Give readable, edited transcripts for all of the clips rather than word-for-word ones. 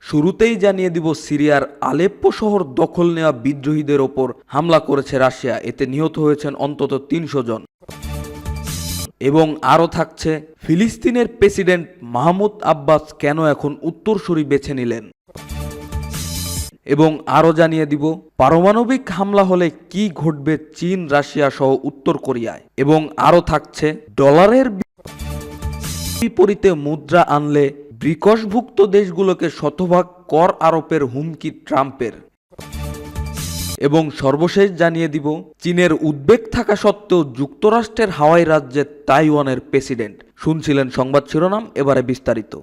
শুরুতেই জানিয়ে দিব, সিরিয়ার আলেপ্পো শহর দখল নেওয়া বিদ্রোহীদের ওপর হামলা করেছে রাশিয়া। এতে নিহত হয়েছেন অন্তত ৩০০ জন। এবং আরও থাকছে, ফিলিস্তিনের প্রেসিডেন্ট মাহমুদ আব্বাস কেন এখন উত্তরসূরি বেছে নিলেন। এবং আরও জানিয়ে দিব, পারমাণবিক হামলা হলে কি ঘটবে চীন, রাশিয়া সহ উত্তর কোরিয়ায়। এবং আরও থাকছে, ডলারের বিপরীতে মুদ্রা আনলে ব্রিকসভুক্ত দেশগুলোকে শতভাগ কর আরোপের হুমকি ট্রাম্পের। এবং সর্বশেষ জানিয়ে দিব, চীনের উদ্বেগ থাকা সত্ত্বেও যুক্তরাষ্ট্রের হাওয়াই রাজ্যের তাইওয়ানের প্রেসিডেন্ট। শুনছিলেন সংবাদ শিরোনাম, এবারে বিস্তারিত।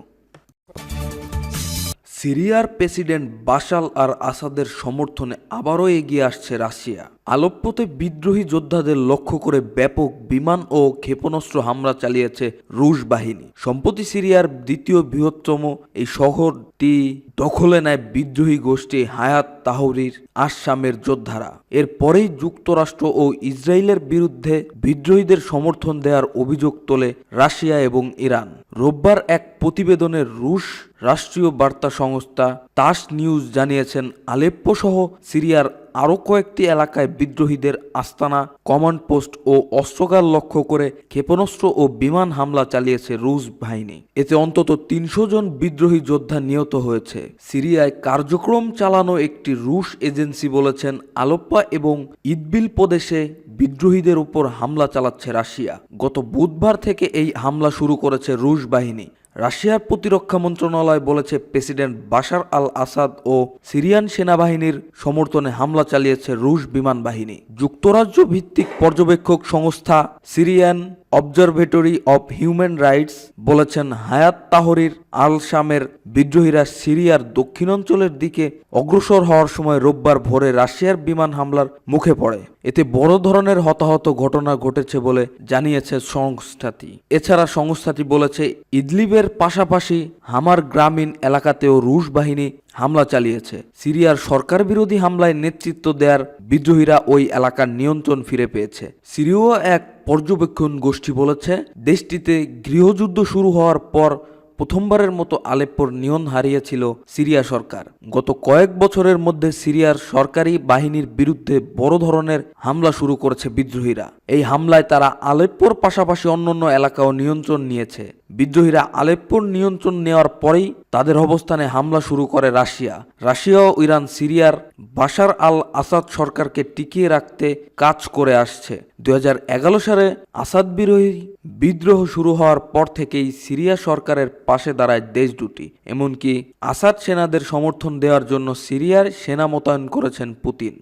সিরিয়ার প্রেসিডেন্ট বাশার আল আসাদের সমর্থনে আবারও এগিয়ে আসছে রাশিয়া। আলেপ্পোতে বিদ্রোহী যোদ্ধাদের লক্ষ্য করে ব্যাপক বিমান ও ক্ষেপণাস্ত্র হামলা চালিয়েছে রুশ বাহিনী। সম্প্রতি সিরিয়ার দ্বিতীয় বৃহত্তম এই শহরটি দখলে নেয় বিদ্রোহী গোষ্ঠী হায়াত তাহরির আশ-শামের যোদ্ধারা। এরপরেই যুক্তরাষ্ট্র ও ইসরায়েলের বিরুদ্ধে বিদ্রোহীদের সমর্থন দেওয়ার অভিযোগ তোলে রাশিয়া এবং ইরান। রোববার এক প্রতিবেদনে রুশ রাষ্ট্রীয় বার্তা সংস্থা তাস নিউজ জানিয়েছেন, আলেপ্পো সহ সিরিয়ার আরও কয়েকটি এলাকায় বিদ্রোহীদের আস্তানা, কমান্ড পোস্ট ও অস্ত্রাগার লক্ষ্য করে ক্ষেপণাস্ত্র ও বিমান হামলা চালিয়েছে রুশ বাহিনী। এতে অন্তত ৩০০ জন বিদ্রোহী যোদ্ধা নিহত হয়েছে। সিরিয়ায় কার্যক্রম চালানো একটি রুশ এজেন্সি বলেছেন, আলেপ্পো এবং ইদবিল প্রদেশে বিদ্রোহীদের উপর হামলা চালাচ্ছে রাশিয়া। গত বুধবার থেকে এই হামলা শুরু করেছে রুশ বাহিনী। রাশিয়ার প্রতিরক্ষা মন্ত্রণালয় বলেছে, প্রেসিডেন্ট বাশার আল আসাদ ও সিরিয়ান সেনাবাহিনীর সমর্থনে হামলা চালিয়েছে রুশ বিমান বাহিনী। যুক্তরাজ্য ভিত্তিক পর্যবেক্ষক সংস্থা Syrian observatory of human rights বলেছেন, হায়াত তাহরির আল শামের বিদ্রোহীরা সিরিয়ার দক্ষিণাঞ্চলের দিকে অগ্রসর হওয়ার সময় রোববার ভোরে রাশিয়ার বিমান হামলার মুখে পড়ে। এতে বড় ধরনের হতাহত ঘটনা ঘটেছে বলে জানিয়েছে সংস্থাটি। এছাড়া সংস্থাটি বলেছে, ইদলিবের পাশাপাশি হামার গ্রামীণ এলাকাতেও রুশ বাহিনী হামলা চালিয়েছে। সিরিয়ার সরকার বিরোধী হামলায় নেতৃত্ব দেওয়ার বিদ্রোহীরা ওই এলাকার নিয়ন্ত্রণ ফিরে পেয়েছে। সিরীয় এক পর্যবেক্ষণ গোষ্ঠী বলেছে, দেশটিতে গৃহযুদ্ধ শুরু হওয়ার পর প্রথমবারের মতো আলেপ্পোর নিয়ন্ত্রণ হারিয়েছিল সিরিয়া সরকার। গত কয়েক বছরের মধ্যে সিরিয়ার সরকারি বাহিনীর বিরুদ্ধে বড় ধরনের হামলা শুরু করেছে বিদ্রোহীরা। এই হামলায় তারা আলেপ্পোর পাশাপাশি অন্যান্য এলাকাও নিয়ন্ত্রণ নিয়েছে। বিদ্রোহীরা আলেপ্পোর নিয়ন্ত্রণ নেওয়ার পরেই তাদের অবস্থানে হামলা শুরু করে রাশিয়া। রাশিয়া ও ইরান সিরিয়ার বাশার আল আসাদ সরকারকে টিকিয়ে রাখতে কাজ করে আসছে। 2011 সালে আসাদ বিরোধী বিদ্রোহ শুরু হওয়ার পর থেকেই সিরিয়া সরকারের পাশে দাঁড়ায় দেশ দুটি। এমনকি আসাদ সেনাদের সমর্থন দেওয়ার জন্য সিরিয়ার সেনা মোতায়েন করেছেন পুতিন।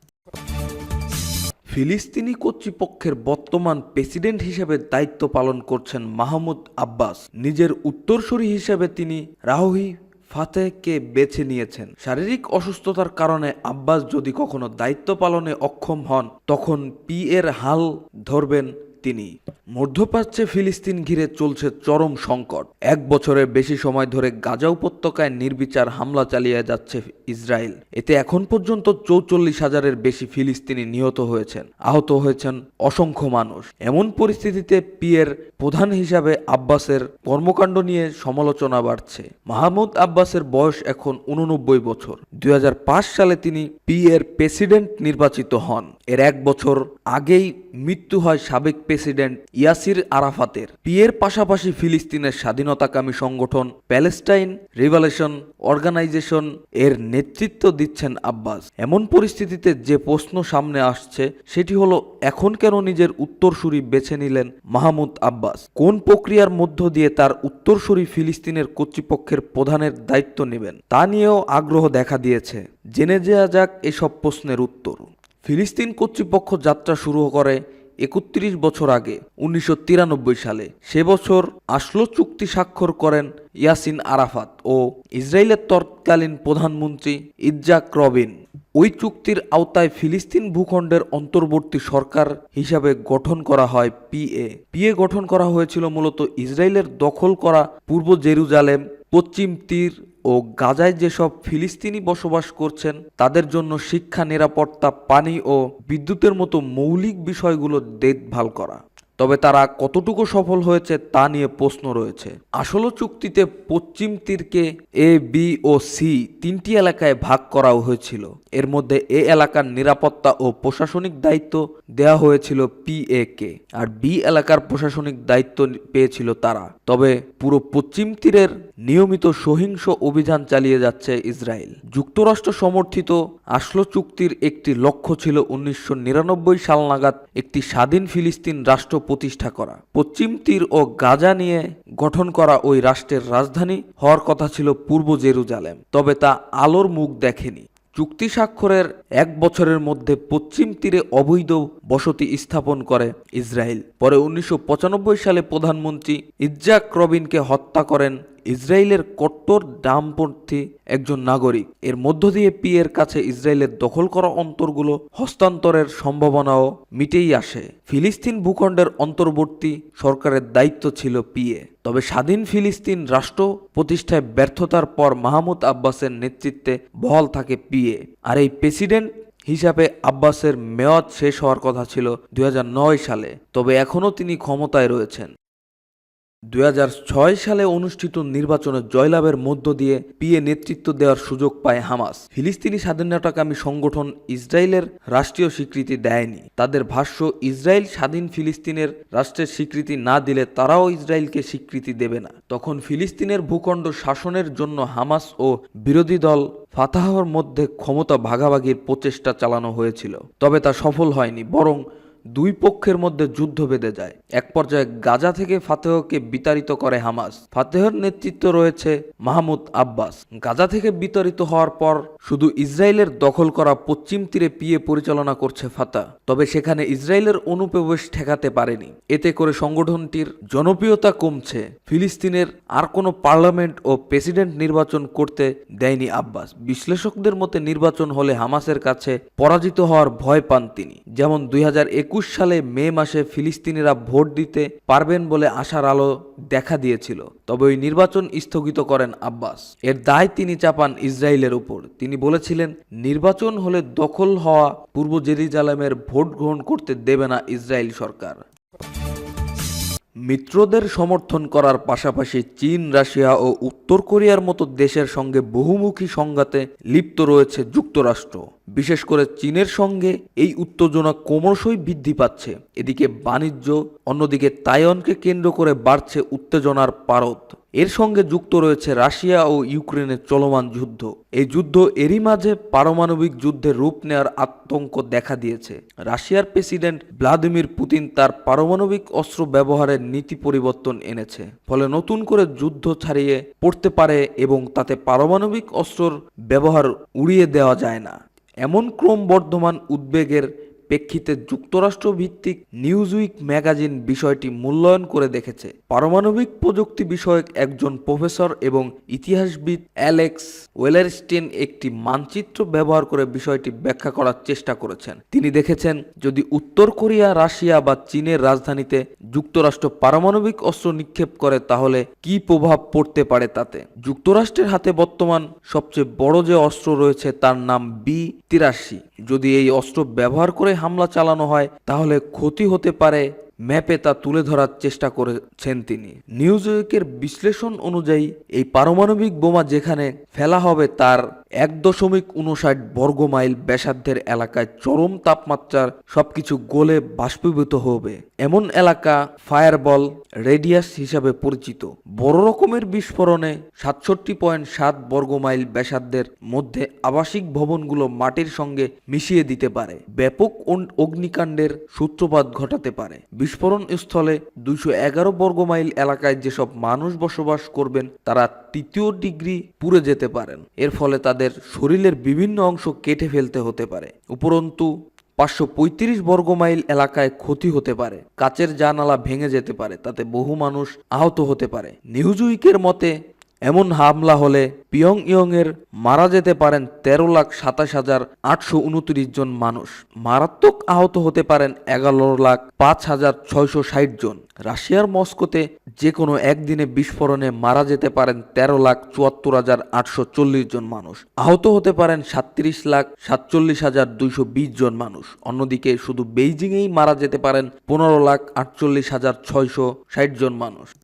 ফিলিস্তিনি কর্তৃপক্ষের বর্তমান প্রেসিডেন্ট হিসেবে দায়িত্ব পালন করছেন মাহমুদ আব্বাস। নিজের উত্তরসূরি হিসেবে তিনি রাহুই ফাতেহকে বেছে নিয়েছেন। শারীরিক অসুস্থতার কারণে আব্বাস যদি কখনো দায়িত্ব পালনে অক্ষম হন, তখন এর হাল ধরবেন তিনি। মধ্যপ্রাচ্যে ফিলিস্তিন ঘিরে চলছে চরম সংকট। 1 বছরের বেশি সময় ধরে গাজা উপত্যকায় নির্বিচার হামলা চালিয়ে যাচ্ছে ইসরায়েল। এতে এখন পর্যন্ত 44,000-এর বেশি ফিলিস্তিনি নিহত হয়েছেন, আহত হয়েছেন অসংখ্য মানুষ। এমন পরিস্থিতিতে এর প্রধান হিসাবে আব্বাসের কর্মকাণ্ড নিয়ে সমালোচনা বাড়ছে। মাহমুদ আব্বাসের বয়স এখন 89 বছর। 2005 সালে তিনি এর প্রেসিডেন্ট নির্বাচিত হন। এর 1 বছর আগেই মৃত্যু হয় সাবেক প্রেসিডেন্ট ইয়াসির আরাফাতের। এর পাশাপাশি ফিলিস্তিনের স্বাধীনতাকামী সংগঠন প্যালেস্টাইন রিভলিউশন অর্গানাইজেশন এর নেতৃত্ব দিচ্ছেন আব্বাস। এমন পরিস্থিতিতে যে প্রশ্ন সামনে আসছে সেটি হলো, এখন কেন নিজের উত্তরসূরি বেছে নিলেন মাহমুদ আব্বাস? কোন প্রক্রিয়ার মধ্য দিয়ে তার উত্তরসূরি ফিলিস্তিনের কর্তৃপক্ষের প্রধানের দায়িত্ব নেবেন তা নিয়েও আগ্রহ দেখা দিয়েছে। জেনে যাওয়া যাক এসব প্রশ্নের উত্তর। ফিলিস্তিন কর্তৃপক্ষ যাত্রা শুরু করে 31 বছর আগে 1993 সালে। সে বছর আসলো চুক্তি স্বাক্ষর করেন ইয়াসির আরাফাত ও ইসরায়েলের তৎকালীন প্রধানমন্ত্রী ইৎজাক রবিন। ওই চুক্তির আওতায় ফিলিস্তিন ভূখণ্ডের অন্তর্বর্তী সরকার হিসাবে গঠন করা হয় পিএ গঠন করা হয়েছিল মূলত ইসরায়েলের দখল করা পূর্ব জেরুজালেম, পশ্চিম তীর ও গাজায় যেসব ফিলিস্তিনি বসবাস করছেন তাদের জন্য শিক্ষা, নিরাপত্তা, পানি ও বিদ্যুতের মতো মৌলিক বিষয়গুলো দেখভাল করা। তবে তারা কতটুকু সফল হয়েছে তা নিয়ে প্রশ্ন রয়েছে। আসল চুক্তিতে পশ্চিম তীরকে এ, বি ও সি তিনটি এলাকায় ভাগ করা হয়েছিল। এর মধ্যে এ এলাকার নিরাপত্তা ও প্রশাসনিক দায়িত্ব দেওয়া হয়েছিল পিএ কে, আর বি এলাকার প্রশাসনিক দায়িত্ব পেয়েছিল তারা। তবে পুরো পশ্চিম তীরের নিয়মিত সহিংস অভিযান চালিয়ে যাচ্ছে ইসরায়েল। যুক্তরাষ্ট্র সমর্থিত আসলো চুক্তির একটি লক্ষ্য ছিল 1999 সাল নাগাদ একটি স্বাধীন ফিলিস্তিন রাষ্ট্র প্রতিষ্ঠা করা। পশ্চিম তীর ও গাজা নিয়ে গঠন করা ওই রাষ্ট্রের রাজধানী হওয়ার কথা ছিল পূর্ব জেরুজালেম, তবে তা আলোর মুখ দেখেনি। চুক্তি স্বাক্ষরের 1 বছরের মধ্যে পশ্চিম তীরে অবৈধ বসতি স্থাপন করে ইসরায়েল। পরে 1995 সালে প্রধানমন্ত্রী ইৎজাক রবিনকে হত্যা করেন ইসরায়েলের কট্টর ডামপন্থী একজন নাগরিক। এর মধ্য দিয়ে পিএর কাছে ইসরায়েলের দখল করা অঞ্চলগুলো হস্তান্তরের সম্ভাবনাও মিটেই আসে। ফিলিস্তিন ভূখণ্ডের অন্তর্বর্তী সরকারের দায়িত্ব ছিল পিএ। তবে স্বাধীন ফিলিস্তিন রাষ্ট্র প্রতিষ্ঠায় ব্যর্থতার পর মাহমুদ আব্বাসের নেতৃত্বে বহাল থাকে পিএ। আর এই প্রেসিডেন্ট হিসাবে আব্বাসের মেয়াদ শেষ হওয়ার কথা ছিল 2009 সালে, তবে এখনও তিনি ক্ষমতায় রয়েছেন। 2006 সালে অনুষ্ঠিত নির্বাচনে জয়লাভের মধ্য দিয়ে পিএ নেতৃত্ব দেওয়ার সুযোগ পায় হামাস। ফিলিস্তিনি স্বাধীনতাকামী সংগঠন ইসরায়েলের রাষ্ট্রীয় স্বীকৃতি দেয়নি। তাদের ভাষ্য, ইসরায়েল স্বাধীন ফিলিস্তিনের রাষ্ট্রের স্বীকৃতি না দিলে তারাও ইসরায়েলকে স্বীকৃতি দেবে না। তখন ফিলিস্তিনের ভূখণ্ড শাসনের জন্য হামাস ও বিরোধী দল ফাতাহর মধ্যে ক্ষমতা ভাগাভাগির প্রচেষ্টা চালানো হয়েছিল, তবে তা সফল হয়নি, বরং দুই পক্ষের মধ্যে যুদ্ধ বেঁধে যায়। এক পর্যায়ে গাজা থেকে ফাতেহকে বিতাড়িত করে হামাস। ফাতেহর নেতৃত্ব রয়েছে মাহমুদ আব্বাস। গাজা থেকে বিতাড়িত হওয়ার পর শুধু ইসরায়েলের দখল করা পশ্চিম তীরে পিএ পরিচালনা করছে ফাতাহ, তবে সেখানে ইসরায়েলের অনুপ্রবেশ ঠেকাতে পারেনি। এতে করে সংগঠনটির জনপ্রিয়তা কমছে। ফিলিস্তিনের আর কোনো পার্লামেন্ট ও প্রেসিডেন্ট নির্বাচন করতে দেয়নি আব্বাস। বিশ্লেষকদের মতে নির্বাচন হলে হামাসের কাছে পরাজিত হওয়ার ভয় পান তিনি। যেমন 2021 সালে মে মাসে ফিলিস্তিনিরা ভোট দিতে পারবেন বলে আশার আলো দেখা দিয়েছিল, তবে ওই নির্বাচন স্থগিত করেন আব্বাস। এর দায় তিনি চাপান ইসরায়েলের উপর। তিনি বলেছিলেন, নির্বাচন হলে দখল হওয়া পূর্ব জেরুজালেমের ভোট গ্রহণ করতে দেবে না ইসরায়েল সরকার। মিত্রদের সমর্থন করার পাশাপাশি চীন, রাশিয়া ও উত্তর কোরিয়ার মতো দেশের সঙ্গে বহুমুখী সংঘাতে লিপ্ত রয়েছে যুক্তরাষ্ট্র। বিশেষ করে চীনের সঙ্গে এই উত্তেজনা ক্রমশই বৃদ্ধি পাচ্ছে। এদিকে বাণিজ্য, অন্যদিকে তাইওয়ানকে কেন্দ্র করে বাড়ছে উত্তেজনার পারদ। এর সঙ্গে যুক্ত রয়েছে রাশিয়া ও ইউক্রেনের চলমান যুদ্ধ। এই যুদ্ধ এরই মাঝে পারমাণবিক যুদ্ধের রূপ নেওয়ার আতঙ্ক দেখা দিয়েছে। রাশিয়ার প্রেসিডেন্ট ভ্লাদিমির পুতিন তার পারমাণবিক অস্ত্র ব্যবহারের নীতি পরিবর্তন এনেছে, ফলে নতুন করে যুদ্ধ ছড়িয়ে পড়তে পারে এবং তাতে পারমাণবিক অস্ত্রের ব্যবহার উড়িয়ে দেওয়া যায় না। এমন ক্রমবর্ধমান উদ্বেগের প্রেক্ষিতে যুক্তরাষ্ট্র ভিত্তিক নিউজউইক ম্যাগাজিন বিষয়টি মূল্যায়ন করে দেখেছে। পারমাণবিক প্রযুক্তি বিষয়ক একজন প্রফেসর এবং ইতিহাসবিদ অ্যালেক্স ওয়েলারস্টেইন একটি মানচিত্র ব্যবহার করে বিষয়টি ব্যাখ্যা করার চেষ্টা করেছেন। তিনি দেখেছেন, যদি উত্তর কোরিয়া, রাশিয়া বা চীনের রাজধানীতে যুক্তরাষ্ট্র পারমাণবিক অস্ত্র নিক্ষেপ করে তাহলে কি প্রভাব পড়তে পারে তাতে। যুক্তরাষ্ট্রের হাতে বর্তমান সবচেয়ে বড় যে অস্ত্র রয়েছে তার নাম B-83। যদি এই অস্ত্র ব্যবহার করে হামলা চালানো হয় তাহলে ক্ষতি হতে পারে। ম্যাপে তা তুলে ধরার চেষ্টা করেছেন তিনি। নিউজউইকের বিশ্লেষণ অনুযায়ী এই পারমাণবিক বোমা যেখানে ফেলা হবে তার 1.59 বর্গ মাইল ব্যাসার্ধের এলাকায় চরম তাপমাত্রার সবকিছু গলে বাষ্পীভূত হবে এমন এলাকা ফায়ারবল রেডিয়াস হিসাবে পরিচিত। বড় রকমের বিস্ফোরণে 67.7 বর্গ মাইল ব্যাসার্ধের মধ্যে আবাসিক ভবনগুলো মাটির সঙ্গে মিশিয়ে দিতে পারে, ব্যাপক অগ্নিকাণ্ডের সূত্রপাত ঘটাতে পারে। বিস্ফোরণ স্থলে 211 বর্গ মাইল এলাকায় যেসব মানুষ বসবাস করবেন তারা 3য় ডিগ্রি পুড়ে যেতে পারেন। এর ফলে তাদের শরীরের বিভিন্ন অংশ কেটে ফেলতে হতে পারে। উপরন্তু 535 বর্গ মাইল এলাকায় ক্ষতি হতে পারে, কাচের জানালা ভেঙে যেতে পারে, তাতে বহু মানুষ আহত হতে পারে। নিউজউইকের মতে এমন হামলা হলে পিয়ংইয়ংয়ের মারা যেতে পারেন 13,27,829 জন মানুষ, মারাত্মক আহত হতে পারেন 11,05,660 জন। রাশিয়ার মস্কোতে যে কোনো একদিনে বিস্ফোরণে মারা যেতে পারেন 13,74,840 জন মানুষ, আহত হতে পারেন 37,47,220 জন মানুষ। অন্যদিকে শুধু বেইজিংয়েই মারা যেতে পারেন 15,48,660 জন মানুষ।